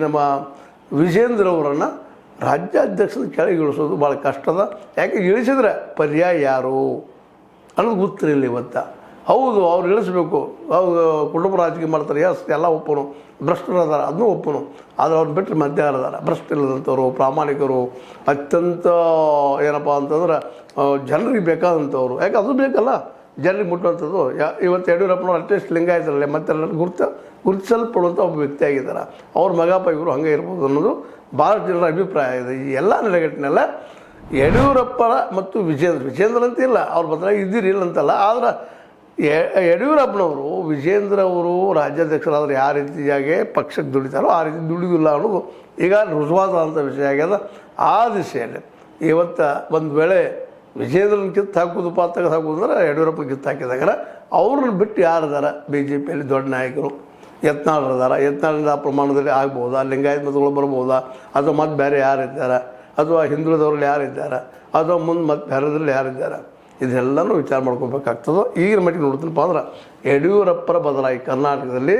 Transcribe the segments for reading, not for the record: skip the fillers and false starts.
ನಮ್ಮ ವಿಜೇಂದ್ರ ಅವರನ್ನು ರಾಜ್ಯಾಧ್ಯಕ್ಷದ ಕೆಳಗೆ ಇಳಿಸೋದು ಭಾಳ ಕಷ್ಟದ. ಯಾಕೆ ಇಳಿಸಿದ್ರೆ ಪರ್ಯಾಯ ಯಾರು ಅನ್ನೋದು ಗೊತ್ತಿರಲಿಲ್ಲ ಇವತ್ತು. ಹೌದು, ಅವ್ರು ಇಳಿಸ್ಬೇಕು, ಹೌದು ಕುಟುಂಬ ರಾಜಕೀಯ ಮಾಡ್ತಾರೆ, ಎಸ್ ಎಲ್ಲ ಒಪ್ಪನು, ಭ್ರಷ್ಟರು ಅದಾರ ಅದನ್ನೂ ಒಪ್ಪನು. ಆದರೆ ಅವ್ರು ಬಿಟ್ಟರೆ ಮಧ್ಯ ಅದಾರ ಭ್ರಷ್ಟಿಲ್ಲದಂಥವ್ರು, ಪ್ರಾಮಾಣಿಕರು, ಅತ್ಯಂತ ಏನಪ್ಪ ಅಂತಂದ್ರೆ ಜನರಿಗೆ ಬೇಕಾದಂಥವ್ರು. ಯಾಕೆ ಅದು ಬೇಕಲ್ಲ ಜನರಿಗೆ ಮುಟ್ಟುವಂಥದ್ದು. ಇವತ್ತು ಯಡಿಯೂರಪ್ಪನವ್ರು ಅಟ್ಲೀಸ್ಟ್ ಲಿಂಗಾಯತರಲ್ಲೇ ಮತ್ತೆಲ್ಲ ಗುರುತಿಸಲ್ಪಡುವಂಥ ಒಬ್ಬ ವ್ಯಕ್ತಿ ಆಗಿದ್ದಾರೆ. ಅವ್ರ ಮಗಪ್ಪ ಇವರು ಹಂಗೆ ಇರ್ಬೋದು ಅನ್ನೋದು ಭಾಳ ಜನರ ಅಭಿಪ್ರಾಯ ಇದೆ. ಈ ಎಲ್ಲ ನೆಲೆಗಟ್ಟಿನೆಲ್ಲ ಯಡಿಯೂರಪ್ಪರ ಮತ್ತು ವಿಜೇಂದ್ರ ಅಂತಿಲ್ಲ, ಅವ್ರ ಬದಲಾಗಿ ಇದ್ದೀರಿಲ್ಲ ಅಂತಲ್ಲ. ಆದ್ರೆ ಯಡಿಯೂರಪ್ಪನವರು ವಿಜೇಂದ್ರ ಅವರು ರಾಜ್ಯಾಧ್ಯಕ್ಷರಾದ್ರೆ ಯಾವ ರೀತಿಯಾಗಿ ಪಕ್ಷಕ್ಕೆ ದುಡಿತಾರೋ ಆ ರೀತಿ ದುಡಿದಿಲ್ಲ ಅನ್ನೋದು ಈಗ ರುಜುವಾದಂಥ ವಿಷಯ ಆಗ್ಯದ. ಆ ದಿಶೆಯಲ್ಲಿ ಇವತ್ತು ಒಂದು ವೇಳೆ ವಿಜೇಂದ್ರನ ಕಿತ್ತು ಹಾಕೋದು ತೆಗೆದು ಹಾಕೋದು ಅಂದ್ರೆ ಯಡಿಯೂರಪ್ಪ ಕಿತ್ತು ಹಾಕಿದಾಗ ಅವ್ರನ್ನ ಬಿಟ್ಟು ಯಾರಿದಾರ ಬಿ ಜೆ ಪಿಯಲ್ಲಿ ದೊಡ್ಡ ನಾಯಕರು? ಯತ್ನಾಳರಿದ್ದಾರೆ. ಯತ್ನಾಳಿಂದ ಆ ಪ್ರಮಾಣದಲ್ಲಿ ಆಗ್ಬೋದಾ? ಲಿಂಗಾಯತ ಮತಗಳು ಬರ್ಬೋದಾ? ಅಥವಾ ಮತ್ತೆ ಬೇರೆ ಯಾರಿದ್ದಾರೆ? ಅಥವಾ ಹಿಂದುಳಿದವ್ರಲ್ಲಿ ಯಾರಿದ್ದಾರೆ? ಅಥವಾ ಮುಂದೆ ಮತ್ತೆ ಬೇರೆದ್ರಲ್ಲಿ ಯಾರಿದ್ದಾರೆ? ಇದೆಲ್ಲನೂ ವಿಚಾರ ಮಾಡ್ಕೋಬೇಕಾಗ್ತದೆ. ಈಗಿನ ಮಟ್ಟಿಗೆ ನೋಡ್ತೀನಪ್ಪ ಅಂದ್ರೆ ಯಡಿಯೂರಪ್ಪರ ಬದಲಾಗಿ ಕರ್ನಾಟಕದಲ್ಲಿ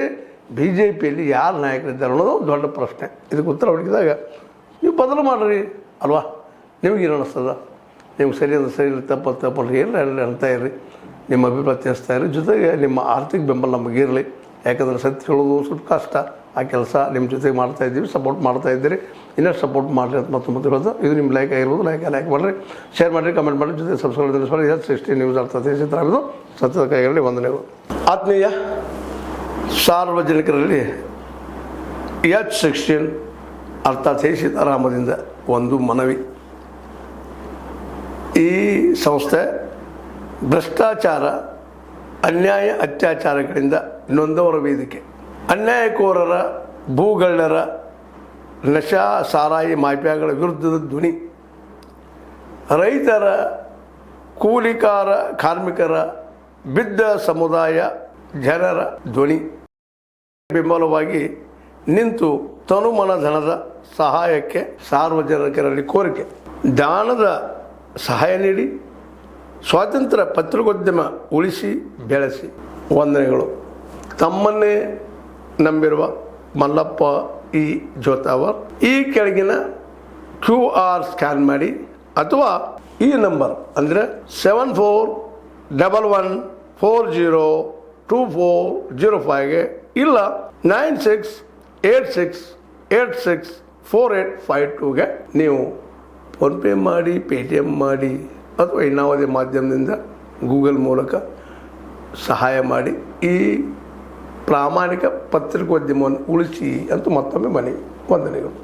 ಬಿ ಜೆ ಪಿಯಲ್ಲಿ ಯಾರು ನಾಯಕರಿದ್ದಾರೆ ಅನ್ನೋದು ದೊಡ್ಡ ಪ್ರಶ್ನೆ. ಇದಕ್ಕೆ ಉತ್ತರ ಹುಡುಕಿದಾಗ ನೀವು ಬದಲು ಮಾಡಿರಿ ಅಲ್ವಾ? ನಿಮಗೇನು ಅನ್ನಿಸ್ತದ? ನಿಮ್ಗೆ ಸರಿ ಅಂದ್ರೆ ಸರಿ, ತಪ್ಪಲ್ರಿ ಇಲ್ಲ ಅಂತ ಇರ್ರಿ, ನಿಮ್ಮ ಅಭಿಪ್ರಾಯ ತಿಳಿಸ್ತಾ ಇರಿ. ಜೊತೆಗೆ ನಿಮ್ಮ ಆರ್ಥಿಕ ಬೆಂಬಲ ನಮಗಿರಲಿ. ಯಾಕಂದರೆ ಸತ್ಯ ಹೇಳೋದು ಸ್ವಲ್ಪ ಕಷ್ಟ. ಆ ಕೆಲಸ ನಿಮ್ಮ ಜೊತೆಗೆ ಮಾಡ್ತಾಯಿದ್ದೀವಿ, ಸಪೋರ್ಟ್ ಮಾಡ್ತಾಯಿದ್ದೀರಿ. ಇನ್ನಷ್ಟು ಸಪೋರ್ಟ್ ಮಾಡಿರಿ ಅಂತ ಮತ್ತೆ ಹೇಳೋದು. ಇದು ನಿಮ್ಮ ಲೈಕ್ ಆಗಿರ್ಬೋದು. ಲೈಕ್ ಮಾಡಿರಿ, ಶೇರ್ ಮಾಡಿರಿ, ಕಮೆಂಟ್ ಮಾಡಿರಿ, ಜೊತೆ ಸಬ್ಸ್ಕ್ರೈಬ್ ಮಾಡಿ. H16 ನ್ಯೂಸ್ ಅರ್ಥಾಗಿದ್ದು ಸತ್ಯದ ಕೈಗಳಲ್ಲಿ ವಂದನೆಗಳು. ಆತ್ಮೀಯ ಸಾರ್ವಜನಿಕರಲ್ಲಿ H16 ಅರ್ಥಾತ್ ಸೀತಾರಾಮದಿಂದ ಒಂದು ಮನವಿ. ಈ ಸಂಸ್ಥೆ ಭ್ರಷ್ಟಾಚಾರ, ಅನ್ಯಾಯ, ಅತ್ಯಾಚಾರಗಳಿಂದ ನೊಂದವರ ವೇದಿಕೆ. ಅನ್ಯಾಯಕೋರರ, ಭೂಗಳ್ಳರ, ನಶಾ ಸಾರಾಯಿ ಮಾಫಿಯಾಗಳ ವಿರುದ್ಧದ ಧ್ವನಿ. ರೈತರ, ಕೂಲಿಕಾರ, ಕಾರ್ಮಿಕರ, ಬಿದ್ದ ಸಮುದಾಯ ಜನರ ಧ್ವನಿ. ಬೆಂಬಲವಾಗಿ ನಿಂತು ತನುಮನ ಧನದ ಸಹಾಯಕ್ಕೆ ಸಾರ್ವಜನಿಕರಲ್ಲಿ ಕೋರಿಕೆ. ದಾನದ ಸಹಾಯ ನೀಡಿ ಸ್ವಾತಂತ್ರ್ಯ ಪತ್ರಿಕೋದ್ಯಮ ಉಳಿಸಿ ಬೆಳೆಸಿ. ವಂದನೆಗಳು. ತಮ್ಮನ್ನೇ ನಂಬಿರುವ ಮಲ್ಲಪ್ಪ ಇ ಜೋತಾವರ್. ಈ ಕೆಳಗಿನ QR ಸ್ಕ್ಯಾನ್ ಮಾಡಿ ಅಥವಾ ಈ ನಂಬರ್ ಅಂದರೆ 7411402405ಗೆ ಇಲ್ಲ 9686864852ಗೆ ನೀವು ಫೋನ್ಪೇ ಮಾಡಿ, ಪೇಟಿಎಮ್ ಮಾಡಿ ಅಥವಾ ಇನ್ನಾವುದೇ ಮಾಧ್ಯಮದಿಂದ ಗೂಗಲ್ ಮೂಲಕ ಸಹಾಯ ಮಾಡಿ ಈ ಪ್ರಾಮಾಣಿಕ ಪತ್ರಿಕೋದ್ಯಮವನ್ನು ಉಳಿಸಿ ಅಂತ ಮತ್ತೊಮ್ಮೆ ಮನವಿ. ವಂದನೆಗಳು.